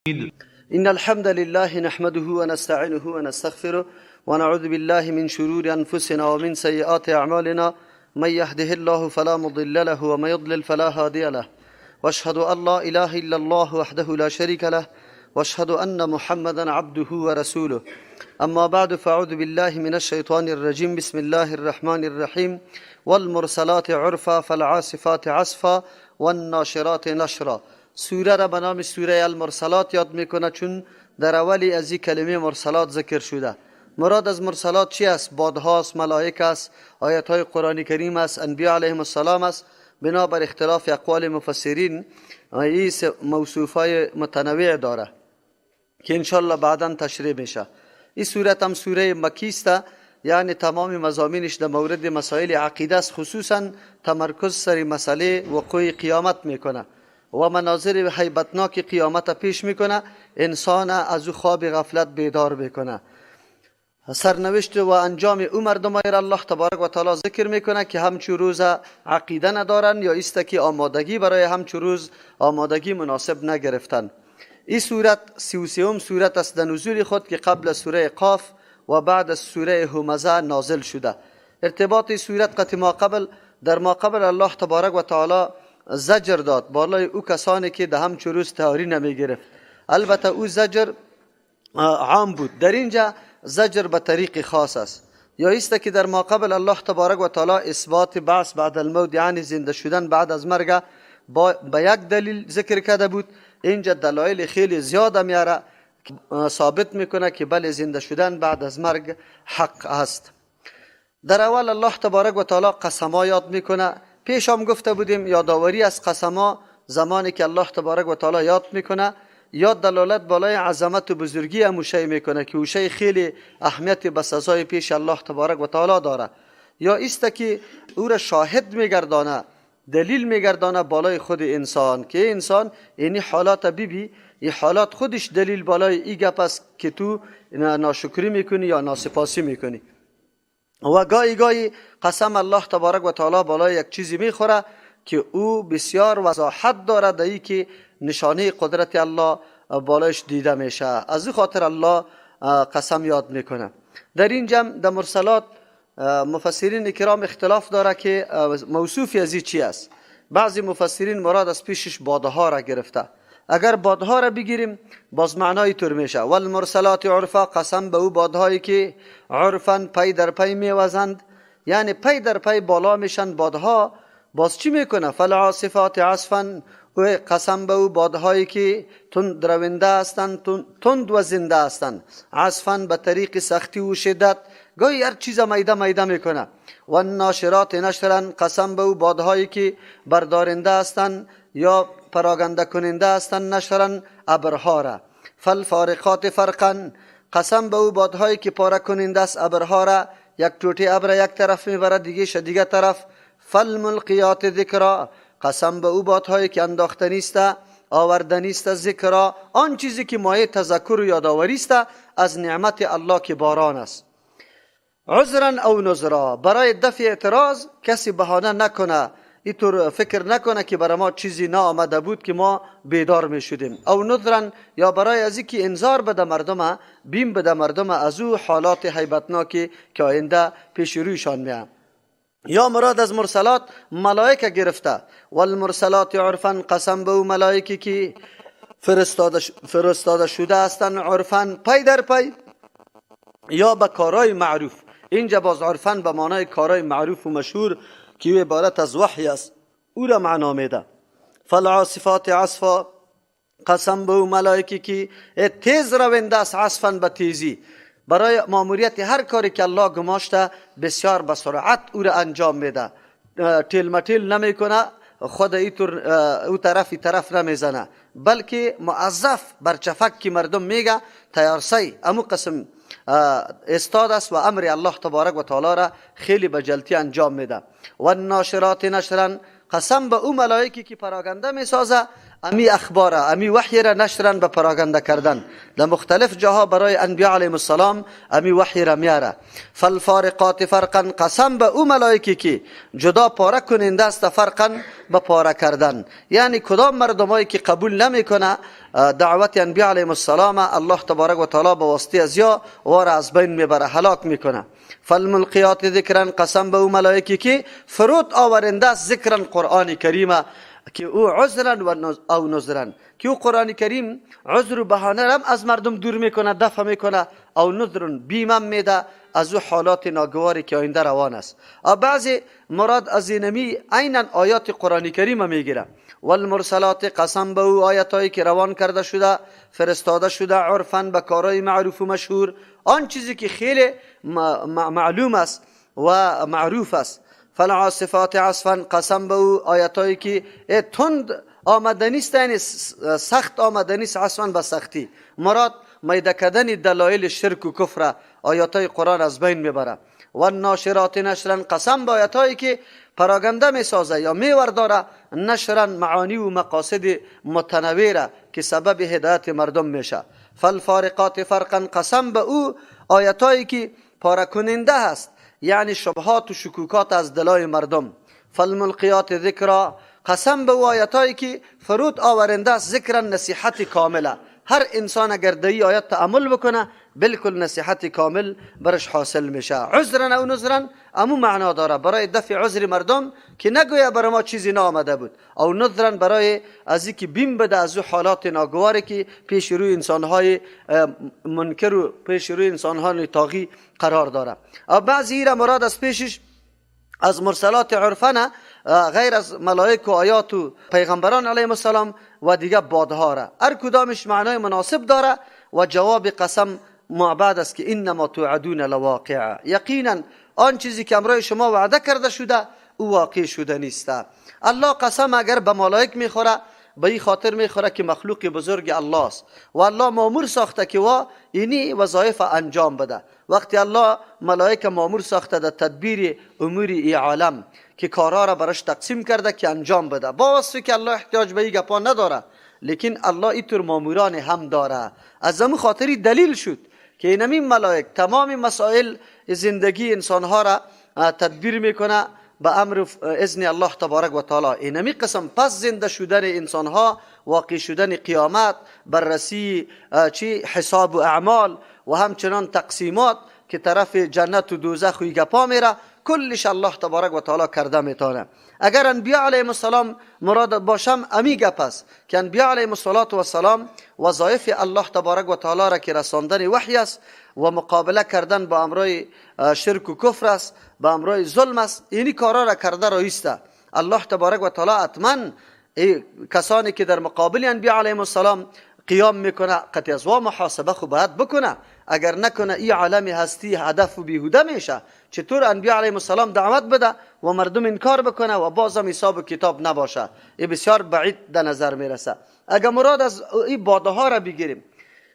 إن الحمد لله نحمده ونستعينه ونستغفره ونعوذ بالله من شرور أنفسنا ومن سيئات أعمالنا من يهده الله فلا مضل له ومن يضلل فلا هادي له واشهد أن لا إله إلا الله وحده لا شريك له واشهد أن محمدا عبده ورسوله أما بعد فأعوذ بالله من الشيطان الرجيم بسم الله الرحمن الرحيم والمرسلات عرفا فالعاصفات عصفا والناشرات نشرا. سوره را به نام سوره المرسلات یاد میکنه چون در اولی از این کلمه مرسلات ذکر شده. مراد از مرسلات چی است؟ بادهاست، ملائک است، آیات های قرآن کریم است، انبیاء علیهم السلام است. بنابر اختلاف اقوال مفسرین این موصوف های متنوع داره که انشالله بعدا تشریح میشه. این سوره هم سوره مکی است، یعنی تمام مضامینش در مورد مسائل عقیده است، خصوصا تمرکز سر مسئله وقوع قیامت میکنه و مناظر هیبتناک قیامت پیش میکنه، انسان از او خواب غفلت بیدار میکنه. سرنوشت و انجام او مردم را الله تبارک و تعالی ذکر میکنه که همچون روز عقیده ندارن یا است که آمادگی برای همچون روز آمادگی مناسب نگرفتن. این سورت 33ام سورت است در نزول خود که قبل سوره قاف و بعد از سوره همزه نازل شده. ارتباط سورت قط ما قبل در ما قبل الله تبارک و تعالی زجر داد بالای او کسانی که ده همچون روز تهاری نمی گرفت. البته او زجر عام بود، در اینجا زجر به طریق خاص است. یا است که در ما قبل الله تبارک و تعالی اثبات بعث بعد الموت، یعنی زنده شدن بعد از مرگ به یک دلیل ذکر کرده بود. اینجا دلایل خیلی زیاد میاره ثابت میکنه که بله زنده شدن بعد از مرگ حق است. در اول الله تبارک و تعالی قسما یاد میکنه. پیش هم گفته بودیم یادآوری از قسما زمانی که الله تبارک و تعالی یاد میکنه یاد دلالت بالای عظمت و بزرگی همون شی میکنه که او شی خیلی اهمیت بسزای پیش الله تبارک و تعالی داره. یا است که او را شاهد میگردانه، دلیل میگردانه بالای خود انسان که انسان اینی حالات بیبی این حالات خودش دلیل بالای ای گپ است که تو ناشکری میکنی یا ناسپاسی میکنی. و گاهی قسم الله تبارک و تعالی بالای یک چیزی میخوره که او بسیار وضاحت داره در این که نشانه قدرت الله بالایش دیده میشه. از این خاطر الله قسم یاد میکنه. در این جمع در مرسلات مفسرین کرام اختلاف داره که موصوفی از این چی است. بعضی مفسرین مراد از پیشش بادها را گرفته. اگر بادها را بگیریم باز معنای طور میشه والمرسلات عرفا، قسم به او بادهایی که عرفا پی در پی میوزند، یعنی پی در پی بالا میشن بادها. باز چی میکنه؟ فالعاصفات عصفا، قسم به او بادهایی که تند رونده هستند، تند و زنده هستند. عصفا به طریق سختی و شدت، گاهی هر چیز میده میکنه. و الناشرات نشرا، قسم به او بادهایی که بردارنده هستند یا پراگنده کننده هستند، نشرن ابرها را. فالفارقات فرقا، قسم به او بادهایی که پاره کننده است ابرها را، یک ټوټه ابر یک طرف میبره دیگه طرف. فالملقیات ذکرا، قسم به او بادهایی که انداختنی است آوردنی است ذکرا، آن چیزی که مایه تذکر و یادآوری است از نعمت الله که باران است. عذرا او نذرا، برای دفع اعتراض کسی بهانه نکنه، اینطور فکر نکنه که برای ما چیزی ناآمده بود که ما بیدار می شدیم. او نذرا، یا برای از اینکه انذار بده مردم، بیم بده مردم از او حالات هیبتناکی که آینده پیش رویشان میاد. یا مراد از مرسلات ملائکه گرفته. والمرسلات عرفا، قسم به او ملائکی که فرستاده شده هستند عرفا پی در پی یا به کارهای معروف. اینجا باز عرفا به معنای کارهای معروف و مشهور که عبارت از وحی است او را معنا میده. فالعاصفات عصفا، قسم به او ملائکی که تیز رونده است عصفا به تیزی، برای ماموریت هر کاری که الله گماشته بسیار به سرعت او را انجام میده. تیل متیل نمیکنه، خود او طرف نمیزنه، بلکه موظف برچفک که مردم میگه تیارسی امو قسم استاد است و امر الله تبارک و تعالی را خیلی به جلتی انجام میده. و الناشرات نشرا، قسم به او ملائکی که پراگنده میسازه امی اخبار امی وحی را نشرن به پراگنده کردن. در مختلف جاها برای انبیاء علیهم السلام امی وحی را میاره. فالفارقات فرقا، قسم به او ملائکی که جدا پاره کننده است فرقا به پاره کردن. یعنی کدام مردمایی که قبول نمیکنه دعوت انبیاء علیهم السلام، الله تبارک و تعالی به واسطه از یا وار از بین میبره، هلاک میکنه. فالملقیات ذکرا، قسم به او ملائکی که فرود آورنده است ذکرا قرآن کریم، که او عذرا او نذرا، که او قرآن کریم عذر و بهانه هم از مردم دور میکنه، دفع میکنه، او نذر بیمم میده از او حالات ناگواری که آینده روان است. بعضی مراد از اینمی عینا آیات قرآن کریم میگیره. والمرسلات، قسم به او آیاتایی که روان کرده شده، فرستاده شده عرفا به کارهای معروف و مشهور، آن چیزی که خیلی معلوم است و معروف است. فالعاصفات عصفا، قسم به او آیاتایی که تند آمدنی است، یعنی سخت آمدنی است، عصفا به سختی. مراد میده کردن دلایل شرک و کفر آیاتای قرآن از بین میبره. و ناشرات نشرا، قسم به آیاتایی که پراگنده میسازه یا میورداره نشرا معانی و مقاصد متنوعه که سبب هدایت مردم میشه. فالفارقات فرقا، قسم به او آیاتایی که پاره کننده است، یعنی شبهات و شکوکات از دلای مردم. فالملقیات ذکرا، قسم به او آیاتایی که فرود آورنده است ذکرا نصیحت کامله. هر انسان اگر در این آیات تأمل بکنه بالکل نصیحت کامل برش حاصل میشه. عذرا او نذرا امو معنا داره برای دفع عذر مردم که نگویا برای ما چیزی نآمده بود، او نذرا برای از اینکه بیم بده از او حالات ناگواری که پیش روی انسانهای منکر و پیش روی انسانهای طاغی قرار داره. او بعضی را مراد از پیشش از مرسلات عرفانه غیر از ملائک و آیات و پیغمبران علیهم السلام و دیگه بادها را، هر کدامش معنای مناسب داره. و جواب قسم معبد است که انما توعدون لواقع، یقینا آن چیزی که امروز شما وعده کرده شده او واقع شده نیست. الله قسم اگر به ملائک میخوره به این خاطر میخوره که مخلوق بزرگ الله است و الله مامور ساخته که اینی وظایف انجام بده. وقتی الله ملائک مامور ساخته در تدبیر امور این عالم که کارها را برش تقسیم کرده که انجام بده، با وصفی که الله احتیاج به این گپا نداره، لیکن الله اینطور ماموران هم داره. از همون خاطری دلیل شد که اینمین ملائک تمام مسائل زندگی انسانها را تدبیر میکنه به امر اذن الله تبارک و تعالی. اینمی قسم پس زنده شدن انسانها، واقع شدن قیامت، بررسی حساب و اعمال و همچنان تقسیمات که طرف جنت و دوزخ و گپا میره، کلش الله تبارک و تعالی کرده میتونه. اگر انبیاء علیهم السلام مراد باشم امی گپ است که انبیاء علیهم السلام وظایف الله تبارک و تعالی را که رساندن وحی است و مقابله کردن با امرای شرک و کفر است، با امرای ظلم است، اینی کارا را کرده رایسته. الله تبارک و تعالی حتما کسانی که در مقابل انبیاء علیهم السلام قیام میکنه قطعی از محاسبه خو باید بکنه. اگر نکنه این عالم هستی هدف و بیهوده میشه. چطور انبیاء علیهم السلام دعوت بده و مردم انکار بکنه و بازم حساب و کتاب نباشه؟ این بسیار بعید در نظر میرسه. اگر مراد از این بادها را بگیریم،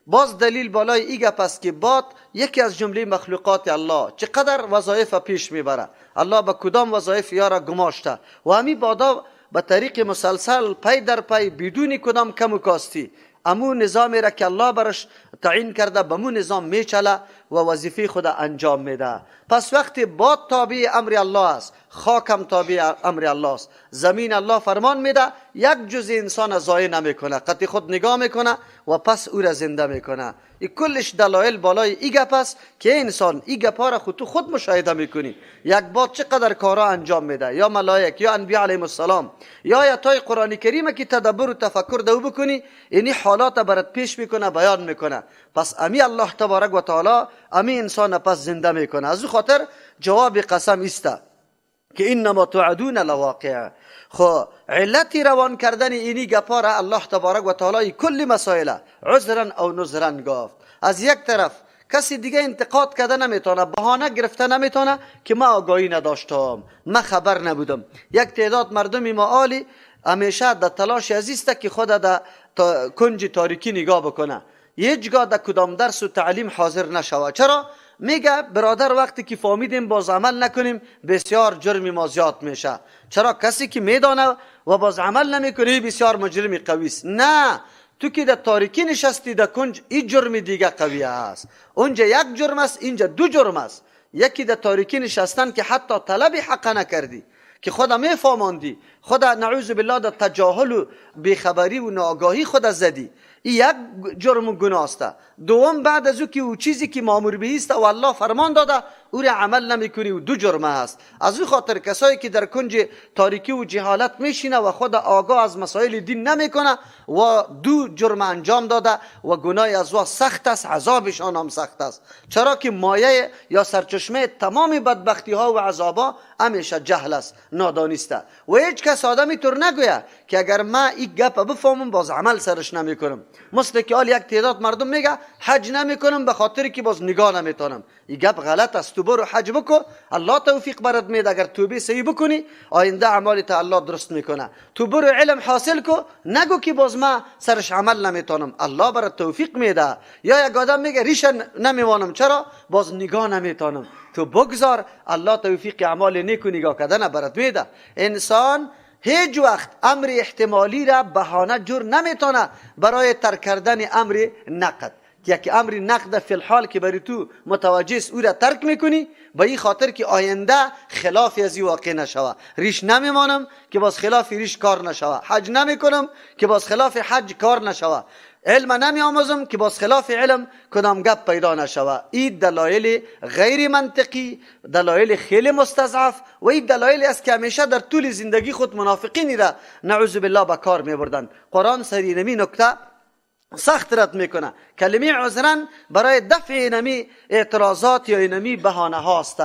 باز دلیل بالای این گپ است که باد یکی از جمله مخلوقات الله چقدر وظایف پیش میبره، الله به کدام وظایف یارا گماشته و همین بادا به طریق مسلسل پی در پی بدون کدام کم و کاستی امو نظامی را که الله برش تعیین کرده به مو نظام میچله و وظیفه خود انجام میده. پس وقتی باد تابع امر الله است، خاکم تابع امر الله است، زمین الله فرمان میده، یک جز انسان ضایع نمیکنه، قطع خود نگاه میکنه و پس او را زنده میکنه. این کلش دلایل بالای این گپ است که انسان این گپا را خود مشاهده میکنی. یک باد چقدر کارا انجام میده، یا ملائک یا انبیاء علیهم السلام یا آیاتای قرآن کریم که تدبر و تفکر دو بکنی، اینی حالات برات پیش میکنه، بیان میکنه. پس امی الله تبارک و تعالی امی انسان پس زنده میکنه. از او خاطر جواب قسم است که انما توعدون لواقع. خو علتی روان کردن اینی گپا را الله تبارک و تعالی کل مسائل عذرا او نذرا گفت. از یک طرف کسی دیگه انتقاد کرده نمیتونه، بهانه گرفته نمیتونه که ما آگاهی نداشتم، ما خبر نبودم. یک تعداد مردم معالی همیشه در تلاش است که خود در کنج تاریکی نگاه بکنه، هیچگاه در کدام درس و تعلیم حاضر نشوه. چرا؟ میگه برادر وقتی که فهمیدیم باز عمل نکنیم بسیار جرم ما زیاد میشه. چرا؟ کسی که میدانه و باز عمل نمیکنی بسیار مجرم قوی است. نه، تو که در تاریکی نشستی در کنج، این جرم دیگه قوی است. اونجا یک جرم است، اینجا دو جرم است. یکی در تاریکی نشستن که حتی طلب حق نکردی، که خدا میفهماندی، خدا نعوذ بالله در تجاهل و بیخبری و ناآگاهی خدا زدی، این یک جرم و گناه است. دوم بعد از او که او چیزی که مامور به است و الله فرمان داده او را عمل نمیکنی و دو جرم است. از او خاطر کسایی که در کنج تاریکی و جهالت میشینه و خود آگاه از مسائل دین نمیکنه و دو جرم انجام داده و گناه از او سخت است، عذابشان هم سخت است. چرا که مایه یا سرچشمه تمام بدبختی ها و عذابا همیشه جهل است، نادانی است. و هیچ کس آدمی طور نگوید که اگر ما این گپ بفهمم باز عمل سرش نمیکنم. مثل که یک تعداد مردم میگه حج نمیکنم به خاطر که باز نگاه نمیتونم. این گپ غلط است. تو برو حج بکن، الله توفیق برات میده. اگر توبه صحیح بکنی آینده اعمالت الله درست میکنه. تو برو علم حاصل کو، نگو که باز ما سرش عمل نمیتونم، الله برات توفیق میده. یا یک آدم میگه ریش نمیمانم، چرا؟ باز نگاه نمیتونم. تو بگذار، الله توفیق اعمال نیک و نگاه کردن برات میده. انسان هیچ وقت امر احتمالی را بهانه جور نمیتونه برای ترک کردن امر نقد. یک امر نقد فی الحال که بری تو متوجه است او را ترک میکنی به این خاطر که آینده خلاف از این واقع نشوه. ریش نمیمانم که باز خلاف ریش کار نشوه، حج نمیکنم که باز خلاف حج کار نشوه، علم نمی آموزم که باز خلاف علم کدام گپ پیدا نشوه. این دلایل غیر منطقی، دلایل خیلی مستضعف و این دلایل است که همیشه در طول زندگی خود منافقینی را نعوذ بالله به کار می بردن. قرآن سری نمی نکته سخت رد میکنه. کلمه عذرن برای دفع اینمی اعتراضات یا اینمی بهانه هاست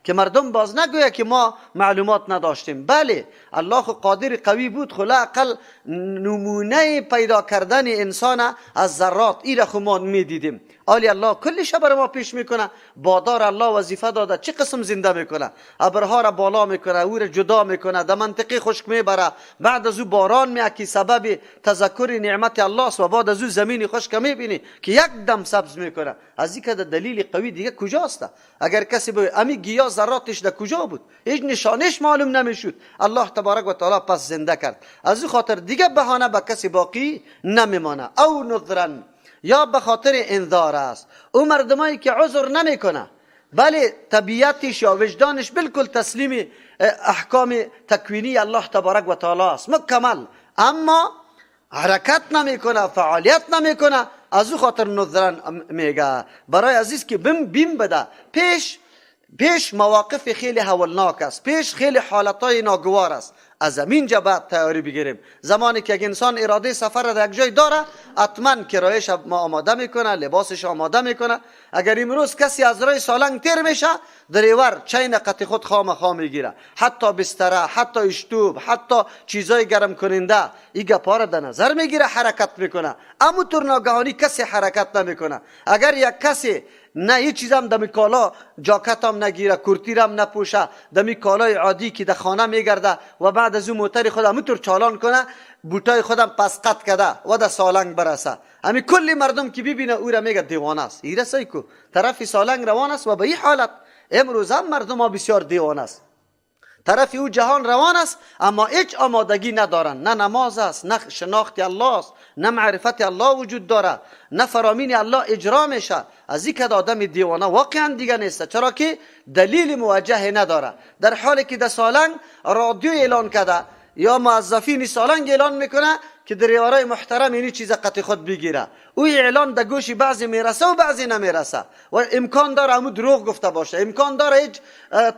که مردم باز نگویه که ما معلومات نداشتیم. بله، الله خود قادر قوی بود، خلا اقل نمونه پیدا کردن انسان از ذرات این را خود ما میدیدیم. آلی الله کلش بر ما پیش میکنه. بادار الله وظیفه داده چه قسم زنده میکنه، ابرها را بالا میکنه، او را جدا میکنه، در منطقه خشک میبره، بعد از او باران میاکی سبب تذکر نعمت الله است و بعد از او زمین خشک میبینی که یک دم سبز میکنه. از این که دلیل قوی دیگه کجاست؟ اگر کسی به امی گیاه ذراتش در کجا بود هیچ نشانش معلوم نمیشد، الله تبارک و تعالی پس زنده کرد. از این خاطر دیگه بهانه به کسی باقی نمیمانه. او نذرن، یا به خاطر انذار است. او مردمایی که عذر نمیکنه، بله طبیعتش یا وجدانش بالکل تسلیم احکام تکوینی الله تبارک و تعالی است مکمل، اما حرکت نمیکنه، فعالیت نمیکنه، از او خاطر نذرن میگه. برای عزیز که بیم بده پیش مواقف خیلی هولناک است، پیش خیلی حالتهای ناگوار است. از همین جا باید تیاری بگیریم. زمانی که یک انسان اراده سفر را در یک جای داره، حتما کرایش ما آماده میکنه، لباسش آماده میکنه. اگر امروز کسی از راه سالنگ تیر میشه، دریور چین قطع خود خام میگیره، حتی بستره، حتی اشتوب، حتی چیزای گرم کننده، این گپا را در نظر میگیره، حرکت میکنه. اما طور ناگهانی کسی حرکت نمیکنه. اگر یک کسی نه هیچ چیزم دمی کالا جاکت هم نگیره، کرتی هم نپوشه، دمی کالای عادی که در خانه میگرده و بعد از اون موتر خودم همونطور چالان کنه، بوتای خودم پس قط کده و در سالنگ برسه، همین کلی مردم که ببینه او را میگه دیوانه است. این رسایی که طرف سالنگ روان است و به این حالت امروز هم مردم ها بسیار دیوانه است. طرف او جهان روان است اما هیچ آمادگی ندارن، نه نماز است، نه شناخت الله است، نه معرفت الله وجود داره، نه فرامین الله اجرا میشه. از این که آدم دیوانه واقعا دیگه نیست، چرا که دلیل موجه نداره. در حالی که در سالنگ رادیو اعلان کرده یا موظفین سالنگ اعلان میکنه که دریورای محترم اینی چیز قطع خود بگیره، او اعلان در گوش بعضی میرسه و بعضی نمیرسه و امکان داره همون دروغ گفته باشه، امکان داره هیچ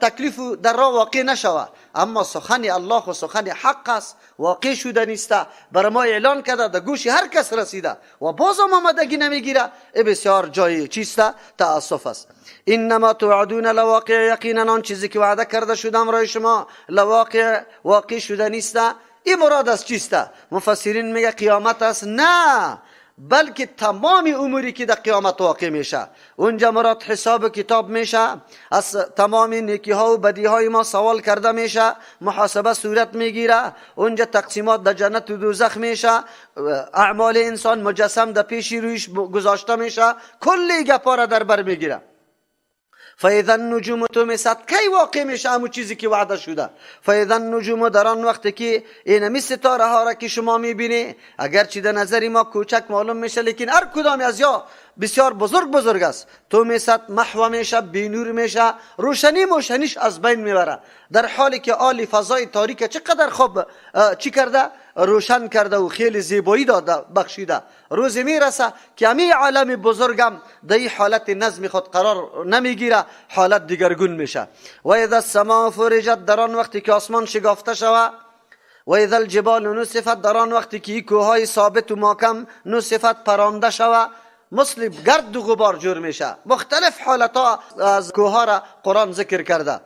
تکلیف در راه واقع نشوه. اما سخن الله و سخن حق است، واقع شده نیسته، برای ما اعلان کرده، در گوش هر کس رسیده و باز هم آمدگی نمیگیره. بسیار جای چیسته تأسف است. انما توعدون لواقع، یقینا آن چیزی که وعده کرده شدم برای شما واقع شده نیسته. این مراد از چیسته؟ مفسرین میگه قیامت است؟ نه، بلکه تمام اموری که در قیامت واقع میشه. اونجا مراد حساب کتاب میشه، از تمام نیکی ها و بدی های ما سوال کرده میشه، محاسبه صورت میگیره، اونجا تقسیمات در جنت و دوزخ میشه، اعمال انسان مجسم در پیش رویش گذاشته میشه، کلی گپا را در بر میگیره. فاذا النجوم طمست، کی واقع میشه همون چیزی که وعده شده؟ فاذا النجوم، در آن وقتی که اینمی ستاره ها را که شما میبینی اگرچه در نظر ما کوچک معلوم میشه لیکن هر کدام از یا بسیار بزرگ است. طمست، محو میشه، بینور میشه، روشنی موشنیش از بین میبره، در حالی که آل فضای تاریک چقدر خوب چی کرده؟ روشن کرده و خیلی زیبایی داده بخشیده. روزی میرسه که همین عالم بزرگم در این حالت نظم خود قرار نمیگیره، حالت دیگرگون میشه. و اذا السماء فرجت، در آن وقتی که آسمان شکافته شود. و اذا الجبال نصفت، در آن وقتی که کوههای ثابت و محکم نصفت پرانده شود، مثل گرد و غبار جور میشه. مختلف حالت ها از کوه را قرآن ذکر کرده.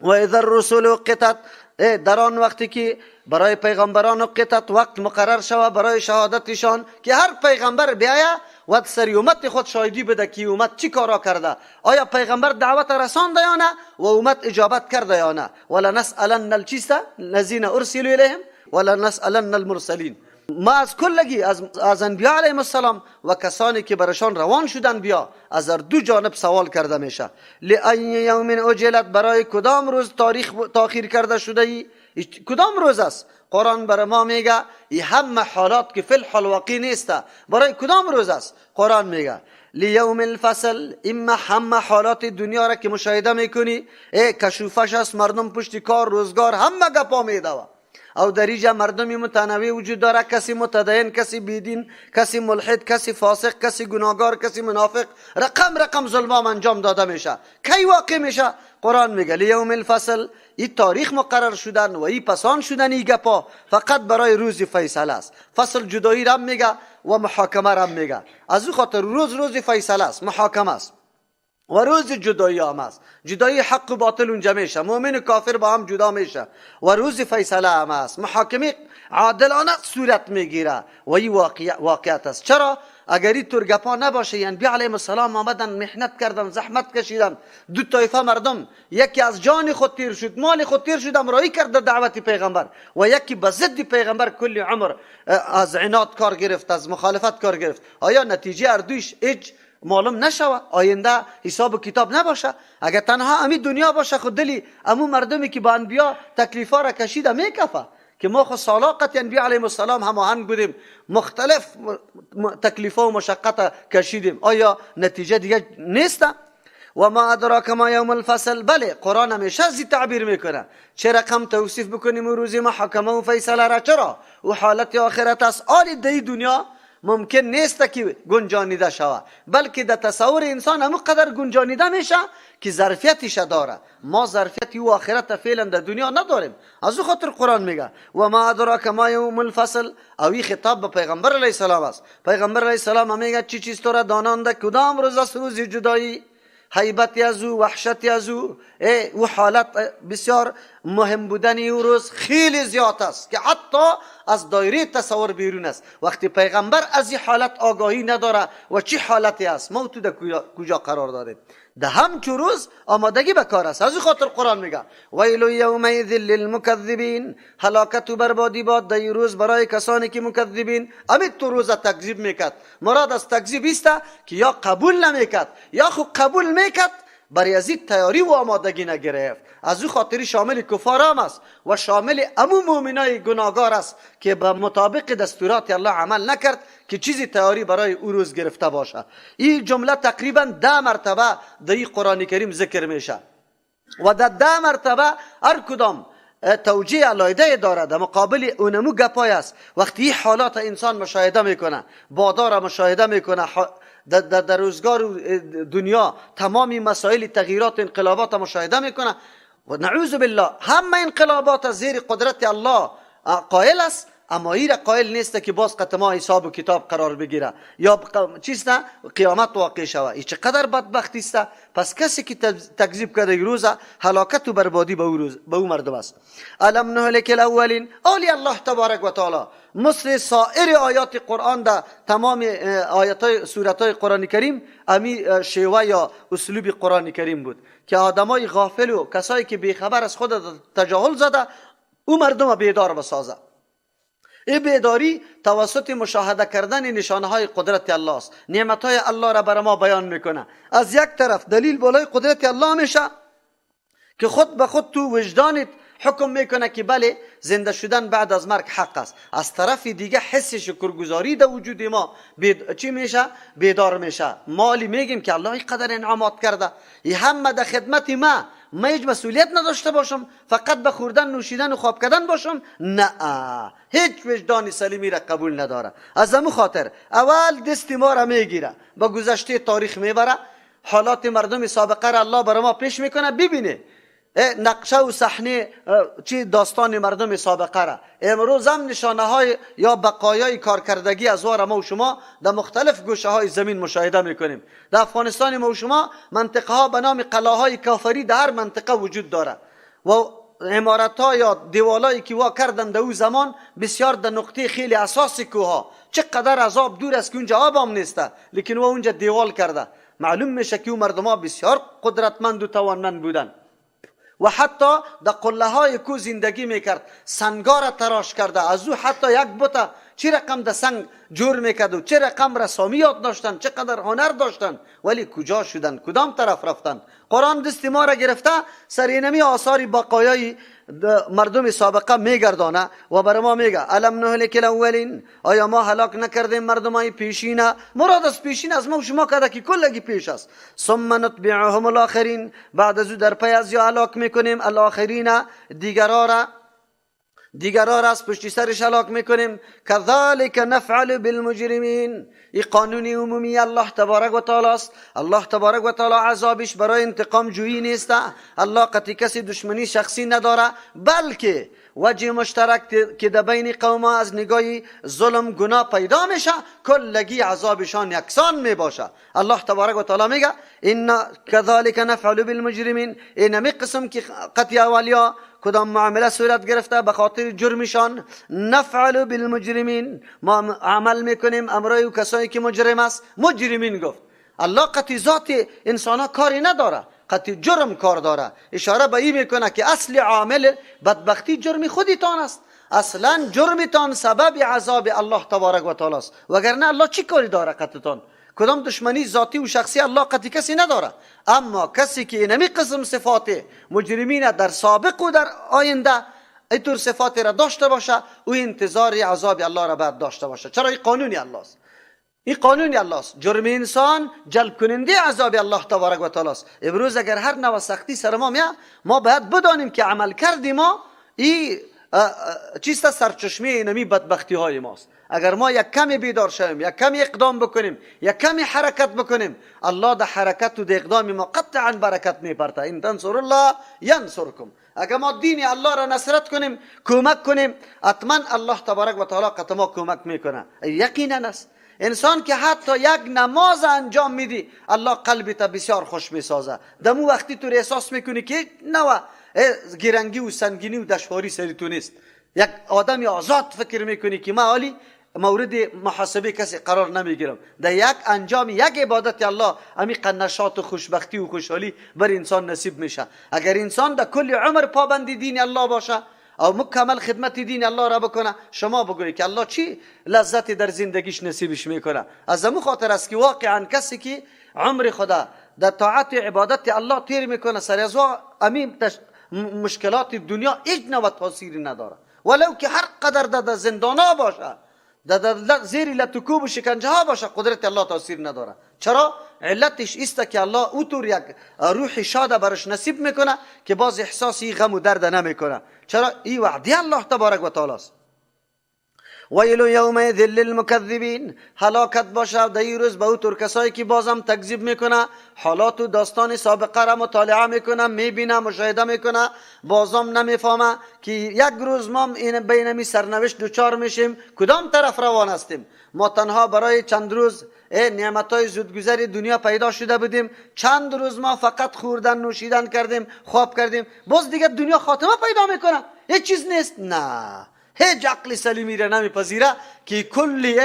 و اذا الرسل قطت، در آن وقتی که برای پیغمبران قطت وقت مقرر شود برای شهادتشان، که هر پیغمبر بیاید و سر امت خود شاهدی بده که امت چی کارا کرده، آیا پیغمبر دعوت رسانده یا نه و امت اجابت کرده یا نه. ولا نسألن الذین ارسلوا الیهم ولا نسألن المرسلین. ما از کلگی از انبیاء علیهم السلام و کسانی که برشان روان شدن بیا از هر دو جانب سوال کرده میشه. لأی یوم اجلت، برای کدام روز تاریخ تاخیر کرده شده ای؟ کدام روز است؟ قرآن برای ما میگه این همه حالات که فی الحال واقع نیسته، برای کدام روز است؟ قرآن میگه لیوم الفصل، اما همه حالات دنیا را که مشاهده میکنی کشوفش است، مردم پشت کار روزگار همه گپا میدوه او در اینجا مردمی متنوع وجود داره، کسی متدین، کسی بیدین، کسی ملحد، کسی فاسق، کسی گناهگار، کسی منافق، رقم ظلمام انجام داده میشه. کی واقع میشه؟ قرآن میگه لیوم الفصل، این تاریخ مقرر شدن و این پسان شدن این گپا فقط برای روز فیصله است. فصل جدایی را میگه و محاکمه را میگه، از او خاطر روز فیصله است، محاکمه است و روز جدایی هم است. جدایی حق و باطل اونجا میشه، مؤمن و کافر با هم جدا میشه و روز فیصله هم است. محاکمه عادلانه صورت میگیره و این واقعیت است. چرا؟ اگر این طور گپا نباشه، یعنی بی علیهم السلام آمدن محنت کردن، زحمت کشیدن، دو طایفه مردم، یکی از جان خود تیر شد، مال خود تیر شد، امرایی کرد دعوت پیغمبر، و یکی به ضد پیغمبر کل عمر از عناد کار گرفت، از مخالفت کار گرفت. آیا نتیجه اردویش معلوم نشوه؟ آینده حساب و کتاب نباشه؟ اگر تنها امی دنیا باشه خود دلی امو مردمی که با انبیا تکلیفا را کشیده میکفه، که ما خود سالاقت انبیا علیهم السلام هماهنگ بودیم، مختلف تکلیفا و مشقت کشیدیم، آیا نتیجه دیگه نیست؟ و ما ادراک ما یوم الفصل، بله قرآن همیشه از تعبیر میکنه. چه رقم توصیف بکنیم روزی محاکمه و فیصله را؟ چرا؟ و حالت آخرت است. آل دی دنیا ممکن نیست که گنجانیده شود، بلکه در تصور انسان همون قدر گنجانیده میشه که ظرفیتش داره. ما ظرفیت و آخرت فعلا در دنیا نداریم، از او خاطر قرآن میگه و ما ادراک ما یوم الفصل. او این خطاب به پیغمبر علیه السلام است. پیغمبر علیه السلام میگه چی چیز تو را دانانده کدام روز است؟ روز جدایی، حیبتی از او، وحشتی از او، و حالت بسیار مهم بودنی او روز خیلی زیاد است که حتی از دایره تصور بیرون است. وقتی پیغمبر از این حالت آگاهی نداره و چی حالتی است، ما تو در کجا قرار داریم؟ ده همچون روز آمادگی به کار است. از این خاطر قرآن میگه ویل یومئذ للمکذبین، هلاکت و بربادی باد در روز برای کسانی که مکذبین، امید تو روز تکذیب میکرد. مراد از تکذیب است که یا قبول نمیکرد یا خود قبول میکرد برای از این تیاری و آمادگی نگرفت. از او خاطری شامل کفار هم است و شامل امو مؤمنای گناهگار است که به مطابق دستورات الله عمل نکرد که چیزی تیاری برای او روز گرفته باشه. این جمله تقریبا 10 مرتبه در این قرآن کریم ذکر میشه و در 10 مرتبه هر کدام توجیه علایده داره، در مقابل اونمو گپای است. وقتی این حالات انسان مشاهده میکنه، بادار مشاهده میکنه، در روزگار دنیا تمامی مسائل تغییرات و انقلابات مشاهده میکنه و نعوذ بالله همه انقلابات زیر قدرت الله قائل است، اما این قائل نیست که باز قطما حساب و کتاب قرار بگیره یا چیست قیامت واقع شود. این چقدر بدبختی است. پس کسی که تکذیب کرده روز هلاکت و بربادی به او مردم است. الم نهلک الاولین، اولی الله تبارک و تعالی مثل سایر آیات قرآن در تمام آیات سورت های قرآن کریم امی شیوه یا اسلوب قرآن کریم بود که آدمای غافل و کسایی که بیخبر از خود تجاهل زده او مردم بیدار بسازه. این بیداری توسط مشاهده کردن نشانه های قدرت الله است. نعمت های الله را بر ما بیان میکنه. از یک طرف دلیل بالای قدرت الله میشه که خود به خود تو وجدانت حکم میکنه که بله زنده شدن بعد از مرگ حق است. از طرف دیگه حس شکرگزاری در وجود ما چی میشه؟ بیدار میشه. مالی میگیم که الله اینقدر انعامات کرده، این همه در خدمت ما هیچ مسئولیت نداشته باشم، فقط به خوردن نوشیدن و خواب کردن باشم؟ نه، هیچ وجدان سلیمی را قبول نداره. از همون خاطر اول دست ما را میگیره، با گذشته تاریخ میبره، حالات مردم سابقه را الله برای ما پیش میکنه، ببینه نقشه و صحنه چی داستان مردم سابقه را. امروز هم نشانه های یا بقایای کارکردگی از ما و شما در مختلف گوشه های زمین مشاهده میکنیم. در افغانستان ما و شما منطقه ها به نام قلعه‌های کافری در هر منطقه وجود داره و عمارت ها یا دیوالایی که وا کردن در او زمان بسیار در نقطه خیلی اساسی کوها، چقدر عذاب دور است که اونجا آب هم نیسته، لیکن وا اونجا دیوال کرده. معلوم میشه که اون مردم ها بسیار قدرتمند و توانمند بودن و حتی در قله های کو زندگی میکرد، سنگار تراش کرده، از او حتی یک بوته چه رقم در سنگ جور میکرد و چه رقم رسامیات داشتن، چقدر هنر داشتن، ولی کجا شدن؟ کدام طرف رفتن؟ قرآن دست ما را گرفته سر اینمی آثار بقایای مردم سابقه میگردانه و برای ما میگه الم نهلک الاولین، آیا ما هلاک نکردیم مردمای پیشینه؟ مراد از پیشین از ما و شما کده که کلگی پیش است. ثم نتبعهم الاخرین، بعد از او در پی از یا هلاک میکنیم الاخرین، دیگرها را از پشت سرش هلاک میکنیم. کذالک نفعل بالمجرمین، این قانون عمومی الله تبارک و تعالی است. الله تبارک و تعالی عذابش برای انتقام جویی نیست. الله قطعی کسی دشمنی شخصی نداره، بلکه وجه مشترک که در بین قوم از نگاه ظلم گناه پیدا میشه، کلگی عذابشان یکسان میباشه. الله تبارک و تعالی میگه ان کذالک نفعل بالمجرمین، اینمی قسم که قطعی اولیا کدام معامله صورت گرفته به خاطر جرمشان، نفعل بالمجرمین، ما عمل میکنیم امرای و کسایی که مجرم است. مجرمین گفت الله قطعی ذات انسان ها کاری نداره، قطعی جرم کار داره. اشاره به این میکنه که اصل عامل بدبختی جرم خودتان است. اصلا جرمتان سبب عذاب الله تبارک و تعالی است، وگرنه الله چی کاری داره قطعتان؟ کدام دشمنی ذاتی و شخصی الله قطعی کسی نداره. اما کسی که اینمی قسم صفات مجرمین در سابق و در آینده اینطور صفات را داشته باشه، او انتظار عذاب الله را بعد داشته باشه. چرا؟ این قانونی الله است. این قانونی الله است. جرم انسان جلب کننده عذاب الله تبارک و تعالی است. امروز اگر هر نوع سختی سر ما میاد، ما باید بدانیم که عمل کردی ما این چیست سرچشمه اینمی بدبختی های ماست. اگر ما یک کمی بیدار شویم، یک کمی اقدام بکنیم، یک کمی حرکت بکنیم، الله در حرکت و در اقدام ما قطعا برکت میپرته. ان تنصر الله ینصرکم، اگر ما دین الله را نصرت کنیم، کمک کنیم، حتما الله تبارک و تعالی قطعا ما کمک میکنه. یقینا است. انسان که حتی یک نماز انجام میدی، الله قلبت بسیار خوش میسازه. دمو وقتی تو احساس میکنی که نوع گرنگی و سنگینی و دشواری سری تو نیست، یک آدمی آزاد فکر میکنی که ما عالی مورد محاسبه کسی قرار نمیگیرم، در یک انجام یک عبادت الله عمیق نشاط و خوشبختی و خوشحالی بر انسان نصیب میشه. اگر انسان در کل عمر پابند دین الله باشه او مکمل خدمت دین الله را بکنه، شما بگویی که الله چی لذت در زندگیش نصیبش میکنه. از همون خاطر است که واقعا کسی که عمر خدا در طاعت عبادت الله تیر میکنه، سر از امیم مشکلات دنیا هیچ نوع تاثیری نداره، ولو که هر قدر در زندان ها باشه، در زیر لطکوب و شکنجه ها باشه، قدرت الله تاثیر نداره. چرا؟ علتش است که الله اوطور یک روح شاد برش نصیب میکنه که باز احساسی غم و درد نمیکنه. چرا؟ این وعده الله تبارک و تعالی است. ویل یومئذ للمکذبین، هلاکت باشه در این روز به اوطور کسایی که بازم تکذیب میکنه، حالات و داستان سابقه را مطالعه میکنه، میبینه، مشاهده میکنه، بازم نمیفهمه که یک روز ما این بینمی سرنوشت دوچار میشیم، کدام طرف روان هستیم. ما تنها برای چند روز نعمتهای زودگذر دنیا پیدا شده بودیم، چند روز ما فقط خوردن نوشیدن کردیم، خواب کردیم، باز دیگه دنیا خاتمه پیدا میکنه، هیچ چیز نیست. نه، هیچ عقل سلیمی را نمیپذیره که کلی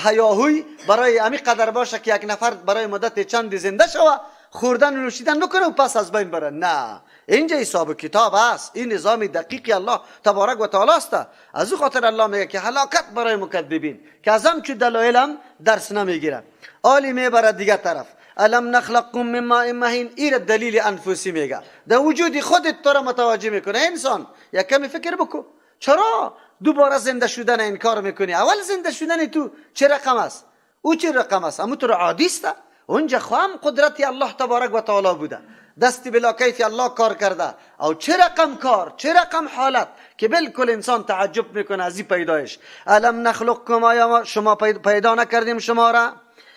هیاهوی برای امی قدر باشه که یک نفر برای مدت چند زنده شوه، خوردن و نوشیدن بکنه و پس از بین بره. نه، اینجا حساب کتاب است. این نظام دقیقی الله تبارک و تعالی است. از او خاطر الله میگه که هلاکت برای مکذبین که از همچون دلایلم درس نمیگیرن. عالی میبره دیگه طرف. الم نخلقکم من ماء مهین. این دلیل انفسی میگه، در وجود خودت تو را متوجه میکنه. انسان یک کمی فکر بکن، چرا دوباره زنده شدن انکار میکنی؟ اول زنده شدن تو چه رقم است؟ او چه رقم است؟ اما تو را عادی است. اونجا خواهم قدرت الله تبارک و تعالی بوده، دستی بلا کیف الله کار کرده. او چه رقم کار، چه رقم حالت که بالکل انسان تعجب میکنه از این پیدایش. الم نخلقکم، آیا شما پیدا نکردیم شما را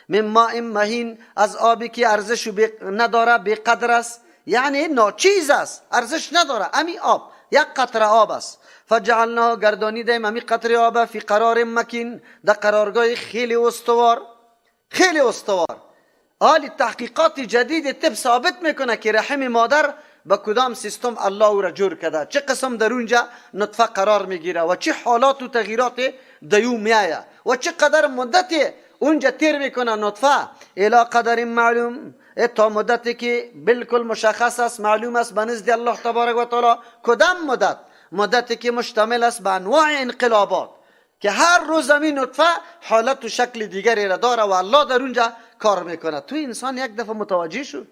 من ماء مهین، از آبی که ارزش نداره، بی قدر است، یعنی ناچیز است، ارزش نداره. امی آب یک قطره آب است. فجعلنا، گردانیدیم امی قطره آب فی قرار مکین، در قرارگاه خیلی استوار، خیلی استوار. حالی تحقیقات جدید طب ثابت میکنه که رحم مادر با کدام سیستم الله او را جور کرده، چه قسم در اونجا نطفه قرار میگیره و چه حالات و تغییرات دیو میایه و چه قدر مدت اونجا تیر میکنه نطفه الی قدر معلوم، تا مدتی که بالکل مشخص است، معلوم است به نزد الله تبارک و تعالی. کدام مدت؟ مدتی که مشتمل است به انواع انقلابات که هر روز زمین نطفه حالت و شکل دیگری را داره و الله در اونجا کار میکنه. تو انسان یک دفعه متوجه شو.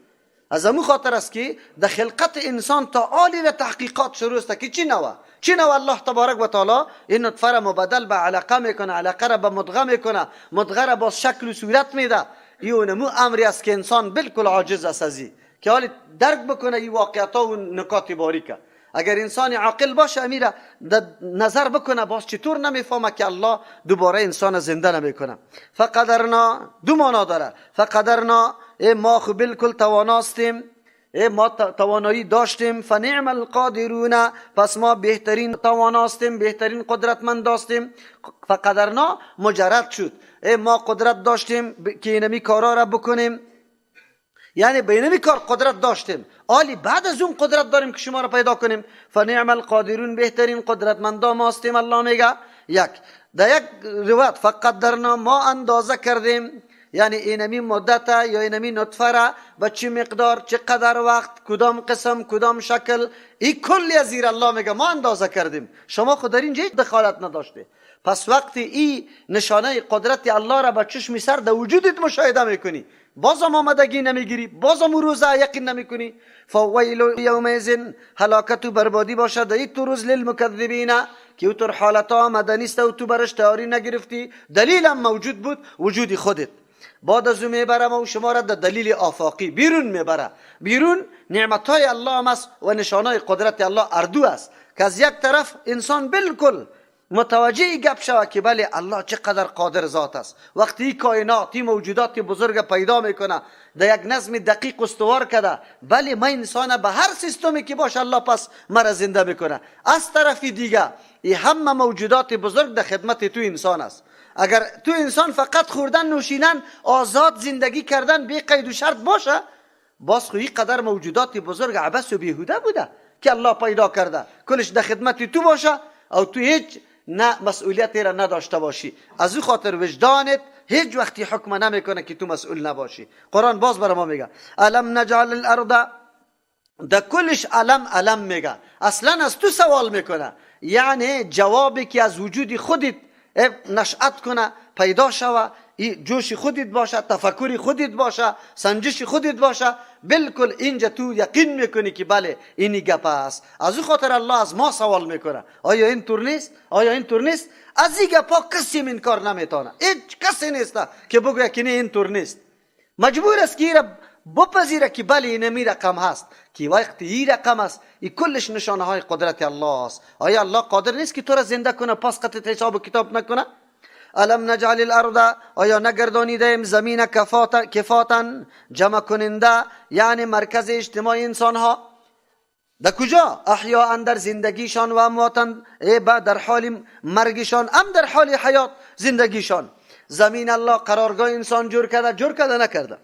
از همون خاطر است که در خلقت انسان تا عالی و تحقیقات شروع است که چی نوه الله تبارک و تعالی این نطفه را مبدل به علقه میکنه، علقه را به مدغه میکنه، مدغه را با شکل و صورت میده. این امری است که انسان بالکل عاجز است از این که حالی درک بکنه این واقعیت و نکات باریکه. اگر انسان عاقل باشه امیره نظر بکنه، باز چطور نمیفهمه که الله دوباره انسان زنده نمیکنه. فقدرنا دو معنا داره. فقدرنا، ما خو بالکل تواناستیم، ما توانایی داشتیم. فنعم القادرون، پس ما بهترین تواناستیم، بهترین قدرتمند داشتیم. فقدرنا مجرد شد، ما قدرت داشتیم که اینمی کارا را بکنیم، یعنی بینمی کار قدرت داشتیم. آلی بعد از اون قدرت داریم که شما را پیدا کنیم. فنعم القادرون، بهترین قدرتمندا ما هستیم. الله میگه یک در یک روایت فقدرنا، ما اندازه کردیم، یعنی اینمی مدت یا اینمی نطفه را به چه مقدار، چه قدر وقت، کدام قسم، کدام شکل، این کلی از زیر الله میگه ما اندازه کردیم، شما خود در اینجا دخالت نداشته. پس وقتی این نشانه قدرت الله را به چشم سر در وجودت مشاهده میکنی، بازم آمدگی نمیگیری، بازم روزه یقین نمیکنی. فویل یومئذ، هلاکت و بربادی باشد این تو روز للمکذبین که او تر حالت آمده نیست و تو برش تیاری نگرفتی. دلیلم موجود بود، وجود خودت. بعد از اون میبرم و شما را در دلیل آفاقی بیرون میبره. بیرون نعمتهای الله هم است و نشانهای قدرت الله اردو است که از یک طرف انسان بالکل متوجه گپ شود که بله الله چقدر قادر ذات است. وقتی این کائنات، این موجودات بزرگ پیدا میکنه، در یک نظم دقیق استوار کرده، بله ما انسان به هر سیستمی که باشه الله پس مرا زنده میکنه. از طرف دیگه این همه موجودات بزرگ در خدمت تو انسان است. اگر تو انسان فقط خوردن نوشیدن، آزاد زندگی کردن بی قید و شرط باشه، باز خو این قدر موجودات بزرگ عبث و بیهوده بوده که الله پیدا کرده، کلش در خدمت تو باشه او تو هیچ نه مسئولیتی را نداشته باشی. از او خاطر وجدانت هیچ وقتی حکم نمیکنه که تو مسئول نباشی. قرآن باز بر ما میگه الم نجعل الارض، در کلش علم میگه، اصلا از تو سوال میکنه، یعنی جوابی که از وجود خودت نشأت کنه، پیدا شوه، جوش خودت باشه، تفکر خودت باشه، سنجش خودت باشه، بالکل اینجا تو یقین میکنی که بله اینی گپ است. از او خاطر الله از ما سوال میکنه آیا این طور نیست؟ آیا این طور نیست؟ از این گپا کسی انکار نمیتونه، هیچ کسی نیست که بگه که نه این طور نیست. مجبور است که این بپذیره که بله این رقم هست، که وقتی این رقم است این کلش نشانه های قدرت الله است. آیا الله قادر نیست که تو را زنده کنه پس قطعت حساب و کتاب نکنه؟ الم نجعل الارض، آیا نگردانیدیم زمین کفاتا، جمع کننده، یعنی مرکز اجتماع انسان ها. در کجا؟ احیاء، در زندگیشان، و امواتا، در حال مرگشان، در حال حیات زندگیشان. زمین الله قرارگاه انسان جور کرده نکرده؟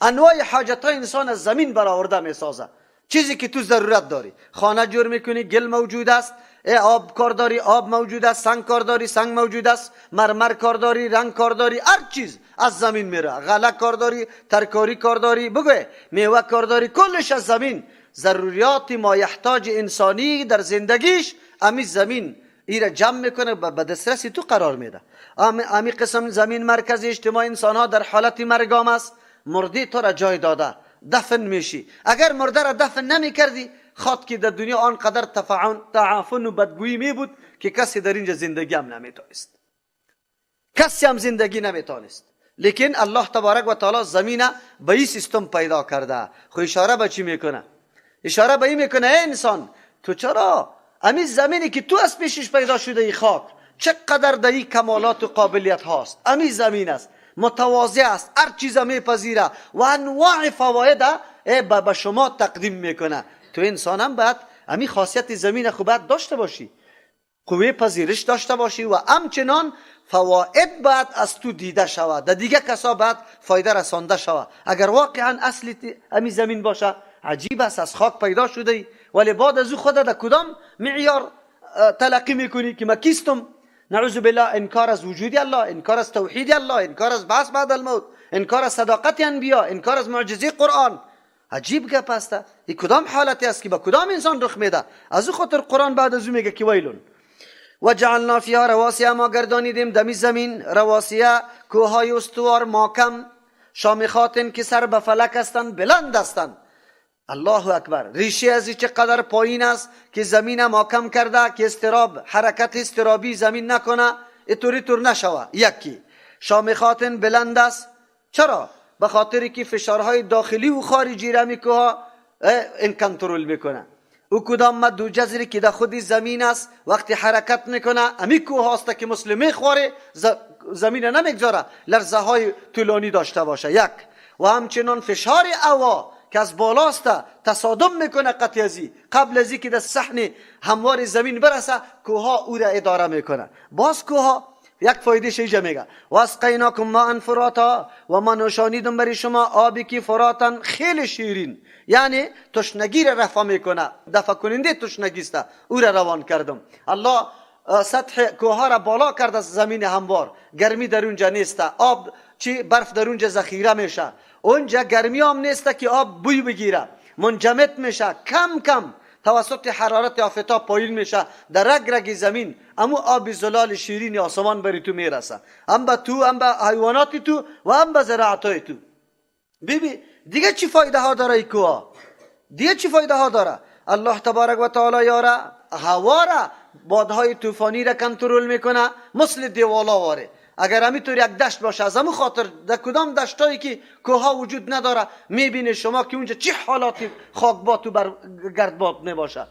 انواع حاجت های انسان از زمین برآورده می سازه. چیزی که تو ضرورت داری. خانه جور میکنی، گل موجود است، آب کار داری، آب موجود است، سنگ کار داری، سنگ موجود است، مرمر کار داری، رنگ کار داری، هر چیز از زمین میره. غله کار داری، ترکاری کار داری، بگوی میوه کار داری، کلش از زمین. ضروریات ما یحتاج انسانی در زندگیش امی زمین ایره جمع میکنه، به دسترس تو قرار میده. امی قسم زمین مرکز اجتماع انسان ها در حالت مرگام است. مردی تو را جای داده، دفن میشی. اگر مرده را دفن نمی کردی، خاط که در دنیا آنقدر تعافن و بدگویی می بود که کسی در اینجا زندگی هم نمیتونست، کسی هم زندگی نمیتونست. لیکن الله تبارک و تعالی زمین به این سیستم پیدا کرده. خو اشاره به چی میکنه؟ اشاره به این میکنه ای انسان، تو چرا امی زمینی که تو از پیشش پیدا شده ای خاک چقدر در این کمالات و قابلیت هاست. امی زمین است، متواضع است، هر چیز میپذیره و انواع فواید به شما تقدیم میکنه. تو انسان هم باید امی خاصیت زمین خوبت داشته باشی، قوه پذیرش داشته باشی و همچنان فواید باید از تو دیده شود، در دیگه کسا باید فایده رسانده شود. اگر واقعا اصلی امی زمین باشه، عجیب است از خاک پیدا شده ولی بعد از او خود در کدام معیار تلقی میکنی که ما کیستم؟ نعوذ بالله، انکار از وجود الله، انکار از توحید الله، انکار از بعث بعد الموت، انکار از صداقت انبیا، انکار از معجزه قرآن. عجیب گپ است. این کدام حالتی است که با کدام انسان رخ میده؟ از او خاطر قرآن بعد از او میگه که ویلون و جعلنا فیها رواسیه، ما گردانیدیم دمی زمین رواسیه، کوههای استوار محکم، شامخات که سر به فلک هستند، بلند هستند. الله اکبر. ریشه از چقدر پایین است که زمین محکم کرده که استراب، حرکت استرابی زمین نکنه، اینطوری طور نشوه. یکی شامخات بلند است. چرا؟ به خاطری که فشارهای داخلی و خارجی را میکوها این کنترل میکنه. او کدام دو جزری که در خودی زمین است وقتی حرکت میکنه امی کوه هاست که مسلمه خواره زمین نمیگذاره لرزه های طولانی داشته باشه. یک و همچنان فشار هوا که از بالاست تصادم میکنه قطعی قبل از اینکه در صحن هموار زمین برسه، کوها او را اداره میکنه. باز کوها یک فایده شیجه میگه و اسقیناکم ماء فراتا، و ما نوشانیدم برای شما آبی که فراتن خیلی شیرین، یعنی تشنگی را رفع میکنه، دفع کننده تشنگی است، او را روان کردم. الله سطح کوها را بالا کرد از زمین هموار، گرمی در اونجا نیست، آب چی برف در اونجا ذخیره میشه، اونجا گرمی هم نیست که آب بوی بگیره، منجمد میشه، کم کم توسط حرارت آفتاب پایین میشه در رگ رگ زمین، اما آب زلال شیرین آسمان بری تو میرسه، هم به تو، هم به حیوانات تو و هم به زراعتای تو. ببین دیگه چی فایده ها داره ای کوه؟ دیگه چی فایده ها داره؟ الله تبارک و تعالی یاره هوا را، بادهای طوفانی را کنترل میکنه، مثل دیوالا واره. اگر همینطور یک دشت باشه، از همون خاطر در کدام دشتایی که کوها وجود نداره میبینی شما که اونجا چه حالاتی خاکبات و گردباد نباشه.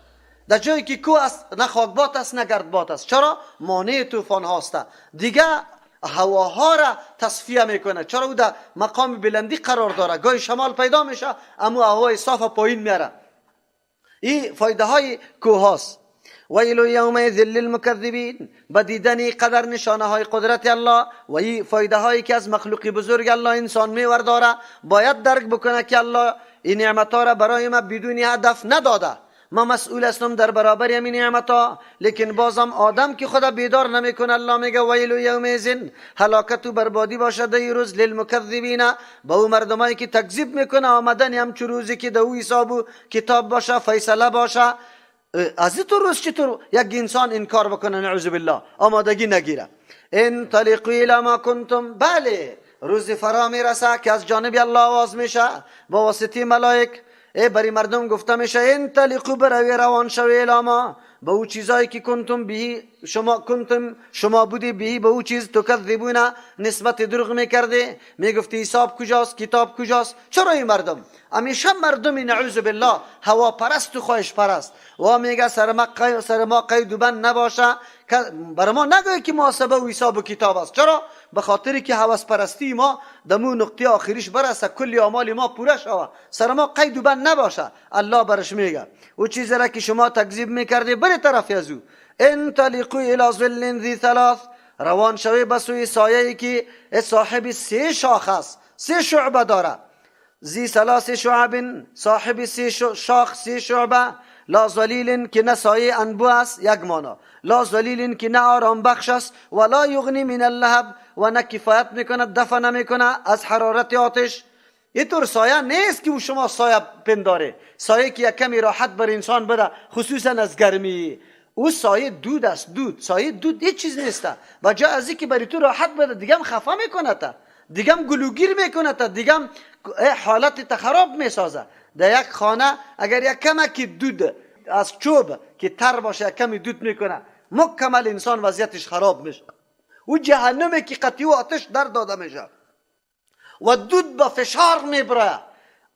در جایی که کوه است نه خاکبات است نه گردباد است. چرا؟ مانع طوفان هاست. دیگه هواها را تصفیه میکنه. چرا؟ او در مقام بلندی قرار داره، گاهی شمال پیدا میشه اما هوای صاف پایین میاره. این فایده های کوه هاست. ویل یومئذ للمکذبین، به دیدن قدر نشانه های قدرت الله و این فایده هایی که از مخلوق بزرگ الله انسان میور داره، باید درک بکنه که الله این نعمت ها را برای ما بدون هدف نداده. ما مسئول هستم در برابر همین نعمت ها، لیکن بازم آدم که خدا بیدار نمیکنه، الله میگه ویل یومئذ، هلاکت و بربادی باشد این روز، للمکذبین، با او مردمایی که تکذیب میکنه آمدن همچون روزی که دو حساب و کتاب باشه، فیصله باشه. از تو روز چطور یک انسان انکار بکنه؟ نعوذ بالله، آمادگی نگیره. انطلقوا الی ما کنتم، بله روز فرا میرسه که از جانب الله آواز میشه با واسطه ملائک، برای مردم گفته میشه انطلقوا، بروی روان شوی الی ما، به او چیزایی که کنتم به شما بودی به او چیز تکذبون، نسبت دروغ میکرده، میگفتی حساب کجاست، کتاب کجاست. چرا این مردم همیشه مردمی نعوذ بالله هوا پرست و خواهش پرست و میگه سر ما قید و بند نباشه، برای ما نگوی که محاسبه و حساب و کتاب است. چرا؟ به خاطری که هوس پرستی ما دمو نقطه آخریش برسه، کلی اعمال ما پوره شوه، سر ما قید و بند نباشه. الله برش میگه او چیزی را که شما تکذیب میکردی بری طرف از او. انطلقوا الی ظل ذی ثلاث، روان شوی به سوی سایه‌ای که صاحب 3 شاخه است، 3 شعبه داره. زی ثلاث شعب، صاحب شاخ سی شعبه، لا ظلیل که نه سایه انبو است، یک مانا، لا ظلیل که نه آرام بخش است، ولا یغنی من اللهب و نه کفایت میکند، دفع نمیکنه از حرارت آتش. اینطور سایه نیست که شما سایه پنداره، سایه که یک کمی راحت بر انسان بده خصوصا از گرمی. او سایه دود است، دود، سایه دود هیچ چیز نیست. و جا از که بری تو راحت بده دیگه هم خفه میکنه تا، دیگه هم گلوگیر میکنه تا، دیگه هم حالت تا خراب میسازه. در یک خانه اگر یک کمکی دود از چوب که تر باشه یک کمی دود میکنه، مکمل انسان وضعیتش خراب میشه. او جهنمی که قطعی و آتش در داده میشه و دود با فشار میبره،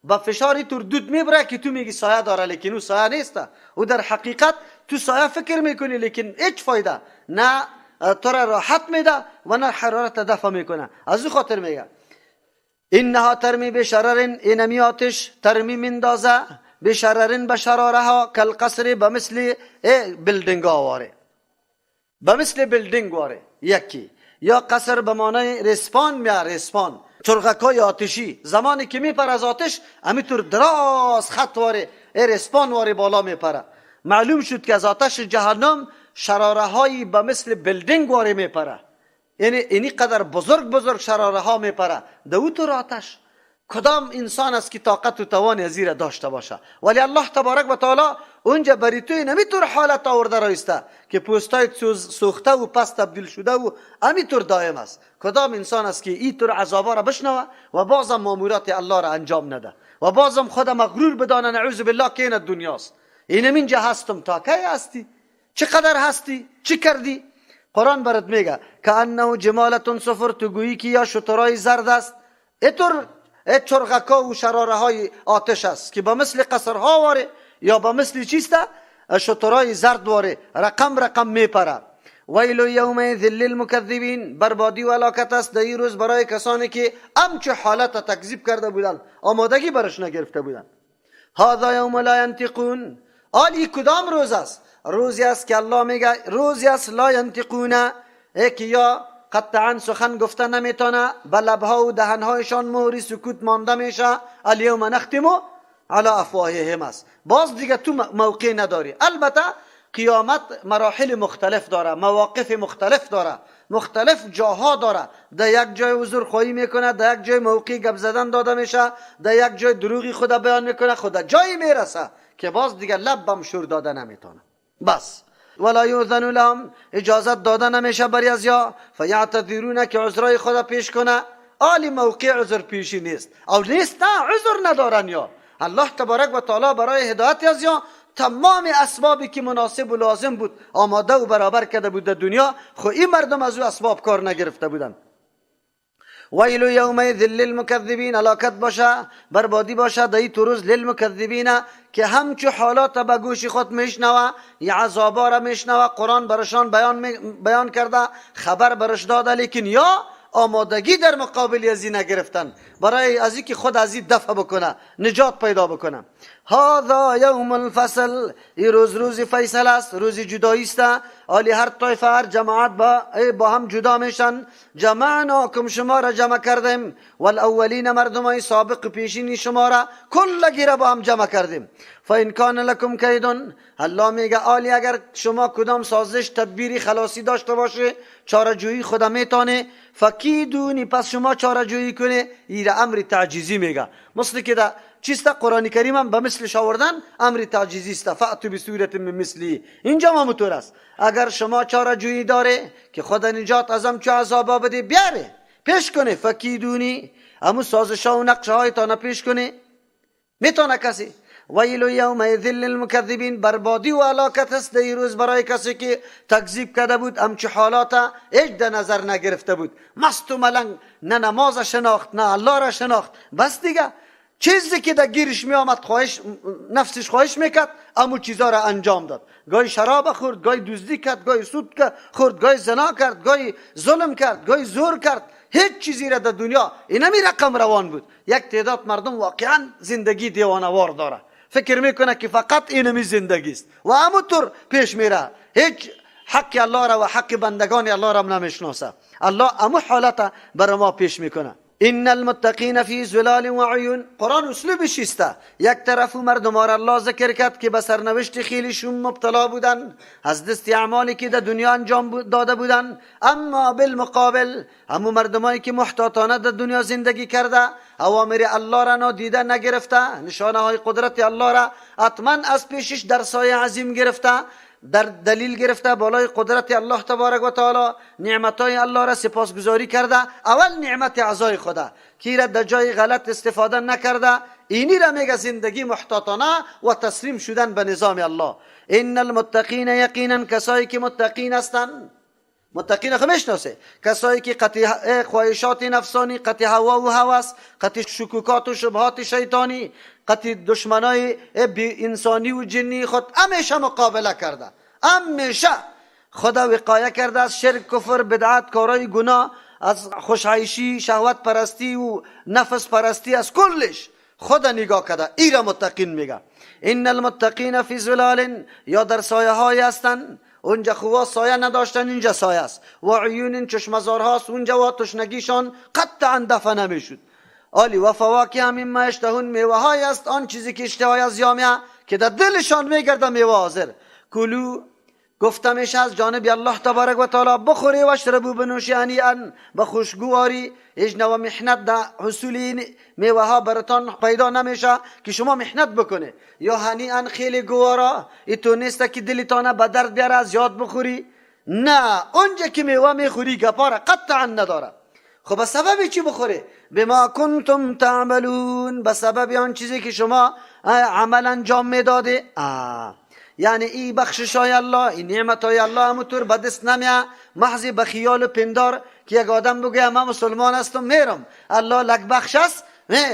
با فشاری طور دود میبره که تو میگی سایه داره، لیکن او سایه نیست. او در حقیقت تو سایه فکر میکنی لیکن هیچ فایده نه، تو را راحت میده و نه حرارت دفع میکنه. از او خاطر میگه اینها ترمی بشرر، اینمی آتش ترمی مندازه بشررن بشراره ها کالقصر، بمثل بلدنگ آواره، بمثل بلدنگ واره. یکی یا قصر به معنای رسپان میاره، رسپان چرغکای آتشی زمانی که میپره از آتش همینطور دراز خط واره رسپان واره بالا میپره. معلوم شد که از آتش جهنم شراره هایی به مثل بلدنگ واره میپره، یعنی اینی قدر بزرگ شراره ها میپره. دو طور آتش کدام انسان است که طاقت و توان از زیر داشته باشه؟ ولی الله تبارک و تعالی اونجا بری توی نمیطور حالت آورده رایسته که پوستای سوخته و پس تبدیل شده و همینطور دائم است. کدام انسان است که این طور عذابا را بشنوه و بازم مامورات الله را انجام نده و بازم خود مغرور بدانه نعوذ بالله که این دنیاست، اینم اینجا هستم، تا کی هستی؟ چقدر هستی؟ چی کردی؟ قرآن برات میگه که انه جمالتون صفر، تو گویی که یا شترای زرد است. اینطور چرغکا و شراره های آتش است که با مثل قصرها واره یا با مثل چیسته شترای زرد واره، رقم میپره. ویل یومئذ للمکذبین، بربادی و هلاکت است در این روز برای کسانی که همچه حالت تکذیب کرده بودن، آمادگی برش نگرفته بودن. هذا یوم لا ینطقون، آلی کدام روز است؟ روزی است که الله میگه روزی است لا ینطقون، که یا قطعا سخن گفته نمیتونه، به لبها و دهنهایشان مهری سکوت مانده میشه. الیوم نختمو علی افواههم است. باز دیگه تو موقع نداری. البته قیامت مراحل مختلف داره، مواقف مختلف داره، مختلف جاها داره. در یک جای حضور خواهی میکنه، در یک جای موقع گپ زدن داده میشه، در یک جای دروغی خدا بیان میکنه، خدا جایی میرسه که باز دیگه لب بم شور داده نمیتونه. بس ولا یؤذن لهم، اجازت داده نمیشه بری از یا فیعتذرون، که عذرای خدا پیش کنه. آلی موقع عذر پیشی نیست او نیست، نه عذر ندارن. یا الله تبارک و تعالی برای هدایت از یا تمام اسبابی که مناسب و لازم بود آماده و برابر کرده بود در دنیا، خو این مردم از او اسباب کار نگرفته بودن. ویل یومئذ للمکذبین، هلاکت باشه، بربادی باشه در این روز للمکذبین که همچو حالات به گوش خود میشنوه، یا عذابا را میشنوه، قرآن برشان بیان کرده، خبر برش داده، لیکن یا آمادگی در مقابل ازی نگرفتن برای ازی که خود ازی دفع بکنه، نجات پیدا بکنه. هذا یوم الفصل، این روز فیصل است، روز جدایی است. آلی هر طایفه هر جماعت با هم جدا میشن. جمعناکم، شما را جمع کردیم، والاولین، مردمای سابق پیشین شما را کلگی را با هم جمع کردیم. فان کان لکم کیدون، الله میگه آلی اگر شما کدام سازش تدبیری خلاصی داشته باشه، چاره‌جویی خدا میتونه، فکیدونی، پس شما چاره‌جویی کنه. این امر تعجیزی میگه، مثل که در چیست قرآن کریم هم به مثلش آوردن امر تعجیزی است. فأتوا بسورة من مثلی، اینجا هم همونطور است. اگر شما چاره‌جویی داره که خدا نجات ازم چه عذابا بده بیاره پیش کنه، فکیدونی، همون سازش‌ها و نقشه‌های تا پیش کنه، میتونه کسی. ویل یومئذ للمکذبین، بربادی و هلاکت است در این روز برای کسی که تکذیب کرده بود، همچه حالاتا هیچ در نظر نگرفته بود، مست و ملنگ، نه نماز شناخت نه الله را شناخت. بس دیگه چیزی که در گیرش می آمد نفسش خواهش میکرد، امو چیزا را انجام داد. گاهی شراب خورد، گاهی دزدی کرد، گاهی سود خورد، گاهی زنا کرد، گاهی ظلم کرد، گاهی زور کرد. هیچ چیزی را در دنیا اینمی رقم روان بود. یک تعداد مردم واقعا زندگی دیوانوار داره، فکر میکنه که فقط اینمی زندگی است و همونطور پیش میره، هیچ حق الله را و حق بندگان الله را نمیشناسه. الله همون حالت برای ما پیش میکنه. ان المتقین فی ظلال و عیون. قرآن اسلوبش است. یک طرف مردم را الله ذکر کرد که به سرنوشت خیلیشون مبتلا بودن از دست اعمالی که در دنیا انجام داده بودن، اما بالمقابل همون مردمایی که محتاطانه در دنیا زندگی کرده، اوامر الله را نادیده نگرفته، نشانه های قدرت الله را حتما از پیشش در سایه عظیم گرفته، در دلیل گرفته بالای قدرت الله تبارک و تعالی، نعمتهای الله را سپاسگزاری کرده. اول نعمت اعضای خدا که را در جای غلط استفاده نکرده، اینی را میگه زندگی محتاطانه و تسلیم شدن به نظام الله. ان المتقین، یقینا کسایی که متقین هستند، متقین خو میشناسه، کسایی که قطع خواهشات نفسانی، قطع هوا و هوس، قطع شکوکات و شبهات شیطانی، قطع دشمنای بی انسانی و جنی خود همیشه مقابله کرده، همیشه خدا وقایه کرده از شرک، کفر، بدعت، کارهای گناه، از خوشعیشی، شهوت پرستی و نفس پرستی، از کلش خدا نگاه کرده. ایرا متقین میگه. ان المتقین فی ظلال، یا در سایه های هستند، اونجا خوا سایه نداشتن اینجا سایه است، و عیون چشمزار هاست اونجا و تشنگیشان قطعا دفع نمیشد. آلی و فواکه مما یشتهون، میوه های است آن چیزی که اشتهای از یامه که در دلشان میگرده میوه حاضر. کلو گفته میشه از جانب الله تبارک و تعالی بخوری و اشربو بنوشی هنیئا، به خوشگواری. هیچ نوع محنت در حصول این میوه ها براتان پیدا نمیشه که شما محنت بکنه، یا هنیئا خیلی گوارا، ای تو نیست که دلتانه به درد بیاره زیاد بخوری. نه، اونجا که میوه میخوری گپاره قطعا نداره. خب به سبب چی بخوره؟ بما کنتم تعملون، به سبب آن چیزی که شما عمل انجام میداده. یعنی این بخشش های الله، این نعمت های الله همونطور به دست نمیه محض به خیال و پندار که یک آدم بگه من مسلمان هستم میرم الله لک بخش است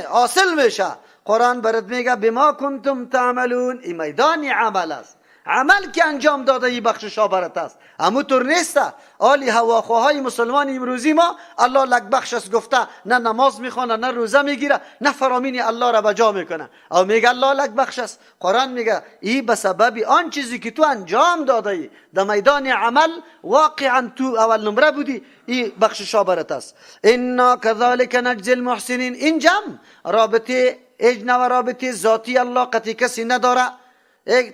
حاصل میشه. قرآن برات میگه بما کنتم تعملون، این میدان عمل است، عمل که انجام داده این بخشش ها برات است. همونطور نیست آلی هواخواهای مسلمان امروزی ما الله لک بخش است گفته نه نماز میخونه، نه روزه میگیره، نه فرامین الله را بجا میکنه، او میگه الله لک بخش است. قرآن میگه این به سبب آن چیزی که تو انجام داده ای در میدان عمل واقعا تو اول نمره بودی، این بخشش ها برات است. انا کذالک نجزی المحسنین، این جمع رابطه اجنا و رابطه ذاتی الله قطعی کسی نداره.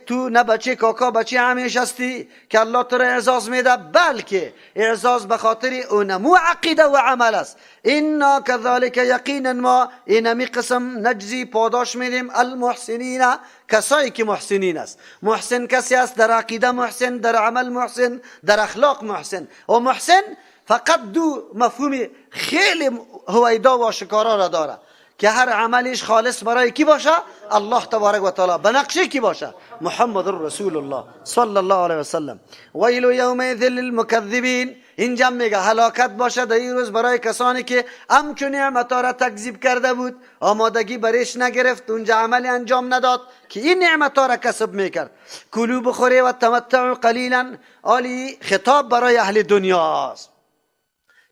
تو نه بچه کاکا بچه همیشه هستی که الله تو را اعزاز میده، بلکه اعزاز به خاطر اونمو عقیده و عمل است. انا کذالک، یقینا ما اینمی قسم نجزی پاداش میدیم المحسنین، کسایی که محسنین است. محسن کسی است در عقیده محسن، در عمل محسن، در اخلاق محسن. و محسن فقط دو مفهوم خیلی هویدا و آشکارا را داره که هر عملش خالص برای کی باشه؟ الله تبارک و تعالی. به نقشه کی باشه؟ محمد رسول الله صلی الله علیه و سلم. ویل یومئذ للمکذبین، اینجا میگه هلاکت باشه در این روز برای کسانی که همچون نعمتها را تکذیب کرده بود، آمادگی برش نگرفت، اونجا عملی انجام نداد که این نعمتها را کسب میکرد. کلوا بخوری و تمتعوا قلیلا، آلی خطاب برای اهل دنیاست.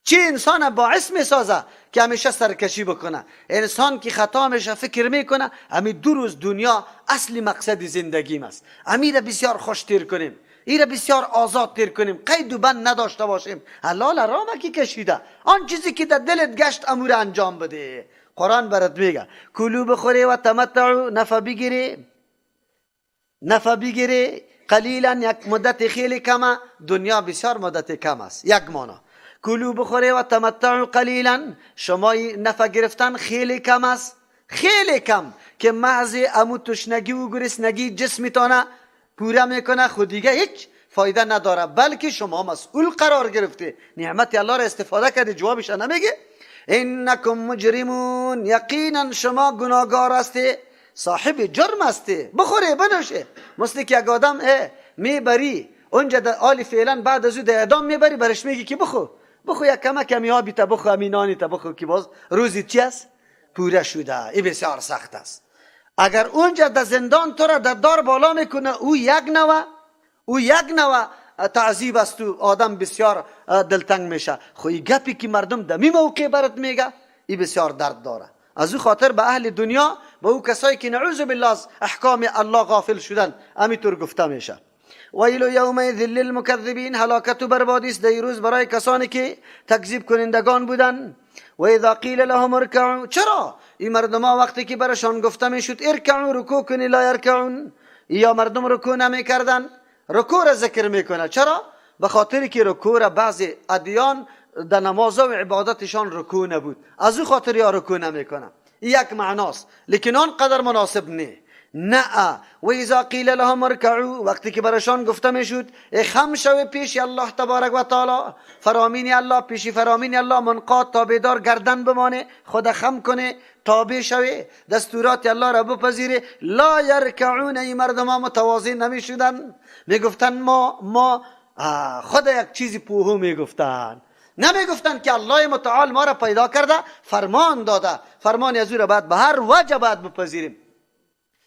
چی انسان باعث میسازه که همیشه سرکشی بکنه؟ انسان که خطا میشه فکر میکنه همین دو روز دنیا اصلی مقصد زندگیم است، همین را بسیار خوش تیر کنیم، این را بسیار آزاد تیر کنیم، قید و بند نداشته باشیم. حلال حرام کی کشیده؟ آن چیزی که در دلت گشت امور انجام بده. قرآن برات میگه کلوا بخوری و تمتعوا، نفع بگیری قلیلا، یک مدت خیلی کمه، دنیا بسیار مدت کم است. یک مانا کلوا بخوری و تمتعوا قلیلا، شما نفع گرفتن خیلی کم است، خیلی کم که محض امو تشنگی و گرسنگی جسمتانه پوره میکنه، خود دیگه هیچ فایده نداره، بلکه شما مسئول قرار گرفته، نعمت الله را استفاده کرده جوابش نمیگه. انکم مجرمون، یقینا شما گناهگار هستی، صاحب جرم هستی. بخوری بنوشه، مثل که یک آدم میبری اونجا در آلی فعلا بعد از او در اعدام میبری، برش میگی که بخو یک کمی آبی تا بخو، امینانی تا بخو که باز روزی چی است؟ پوره شده. این بسیار سخت است. اگر اونجا در زندان تو را در دار بالا میکنه، او یک نوع تعذیب است، تو آدم بسیار دلتنگ میشه. خوی گپی که مردم دمی موقع برات میگه این بسیار درد داره. از او خاطر به اهل دنیا، به او کسایی که نعوذ بالله از احکام الله غافل شدن، همینطور گفته میشه. ویل یومئذ للمکذبین، هلاکت و بربادی است در روز برای کسانی که تکذیب کنندگان بودن. و اذا قیل لهم ارکعوا، چرا این مردم ها وقتی که برشان گفته میشد ارکعوا رکوع کنی لا یرکعون، یا مردم رکوع نمیکردن؟ رکوع را ذکر میکنه. چرا؟ به خاطر که رکوع را بعضی ادیان در نماز و عبادتشان رکوع نبود، از او خاطر یا رکوع نمیکنه. یک معناست، لیکن آن قدر مناسب نه. و اذا قیل لهم ارکعوا، وقتی که برشان گفته میشد خم شو پیش الله تبارک و تعالی، فرامین الله، پیش فرامین الله منقاد تابعدار گردن بمانه، خود خم کنه، تابع شوه، دستورات الله را بپذیره. لا یرکعون، این مردم ها متواضع نمیشدن، میگفتن ما خود یک چیزی پوهو میگفتن، نمیگفتن که الله متعال ما را پیدا کرده، فرمان داده، فرمان از او را باید به هر وجه باید بپذیریم.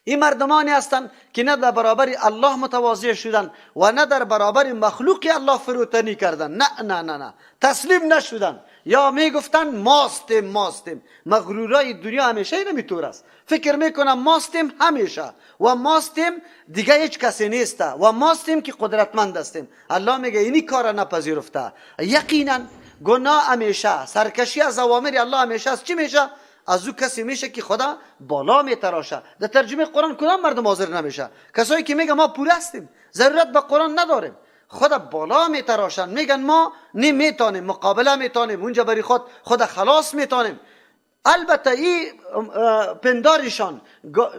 این مردمانی هستند که نه در برابر الله متواضع شدن و نه در برابر مخلوق الله فروتنی کردن. نه نه نه نه، تسلیم نشدن، یا میگفتن ماستیم. مغرورای دنیا همیشه اینطور است، فکر میکنم ماستیم همیشه، و ماستیم دیگه هیچ کسی نیسته، و ماستیم که قدرتمند هستیم. الله میگه اینی کار نپذیرفته. یقینا گناه همیشه، سرکشی از اوامر الله همیشه از چی میشه؟ از او کسی میشه که خدا بالا میتراشه. در ترجمه قرآن کدام مردم حاضر نمیشه؟ کسایی که میگه ما پول هستیم، ضرورت به قرآن نداریم، خدا بالا میتراشن، میگن ما نمیتونیم، مقابله میتونیم، اونجا بری خدا خلاص میتونیم. البته این پندارشان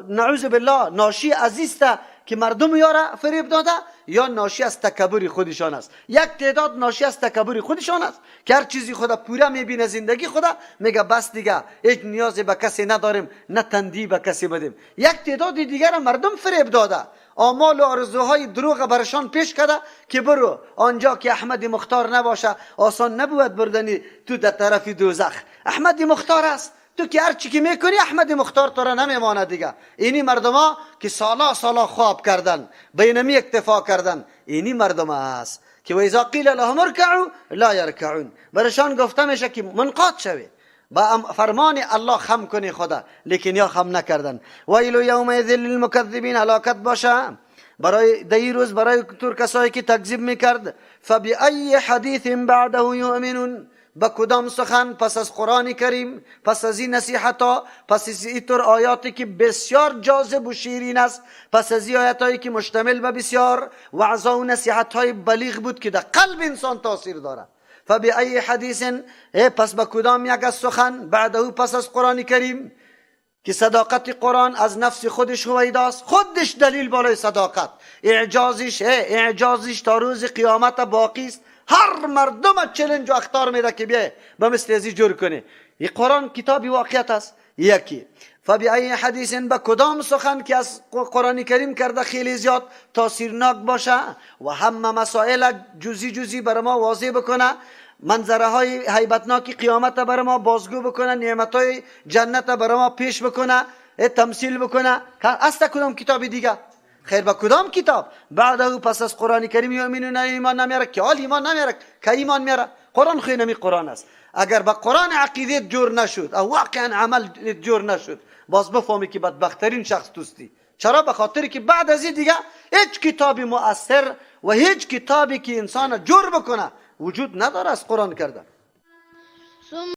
نعوذ بالله ناشی عزیزته که مردم یاره فریب داده، یا ناشی از تکبر خودشان است. یک تعداد ناشی از تکبر خودشان است که هر چیزی خدا پوره میبینه، زندگی خدا میگه بس دیگه هیچ نیازی به کسی نداریم، نه تندی به کسی بدیم. یک تعداد دیگر مردم فریب داده، آمال و آرزوهای دروغ برشان پیش کرده که برو آنجا که احمد مختار نباشه آسان نبود بردنی تو در طرف دوزخ. احمد مختار است، تو که هر چی که میکنی احمد مختار تو را نمیمانه دیگه. اینی مردم ها که سالا خواب کردن، بینمی اکتفا کردن، اینی مردم است که و اذا قیل لهم ارکعوا لا یرکعون، برشان گفته میشه که منقاد شوی، با فرمان الله خم کنی خدا، لیکن یا خم نکردن. ویل یومئذ للمکذبین، هلاکت باشه برای دی روز برای طور کسایی که تکذیب میکرد. فبأی حدیث بعده یؤمنون، با کدام سخن پس از قرآن کریم، پس از این نصیحت ها، پس از این طور آیاتی که بسیار جاذب و شیرین است، پس از این آیات هایی که مشتمل به بسیار وعظ و نصیحت های بلیغ بود که در قلب انسان تاثیر داره. فبأی حدیث، پس با کدام یک از سخن بعده، پس از قرآن کریم که صداقت قرآن از نفس خودش هویداست، خودش دلیل بالای صداقت، اعجازش تا روز قیامت باقی است. هر مردم چلنج و اختار میده که بیه به مثل ازی جور کنه. این قرآن کتابی واقعیت است. یکی فبأی حدیث، با کدام سخن که از قرآن کریم کرده خیلی زیاد تاثیرناک باشه و همه مسائل جزئی بر ما واضح بکنه، منظره های هیبتناک قیامت بر ما بازگو بکنه، نعمت های جنت بر ما پیش بکنه، تمثیل بکنه. است کدام کتابی دیگه؟ خیر با کدام کتاب بعده پس از قرآن کریم یؤمنون، ایمان نمیاره که حال ایمان نمیاره که ایمان میاره. قرآن خیلی قرآن است. اگر با قرآن عقیده جور نشد او واقعا عمل جور نشد، باز بفهمی که بدبخترین شخص توستی. چرا؟ به خاطری که بعد از این دیگه هیچ کتابی مؤثر و هیچ کتابی که انسان جور بکنه وجود نداره از قرآن کردن.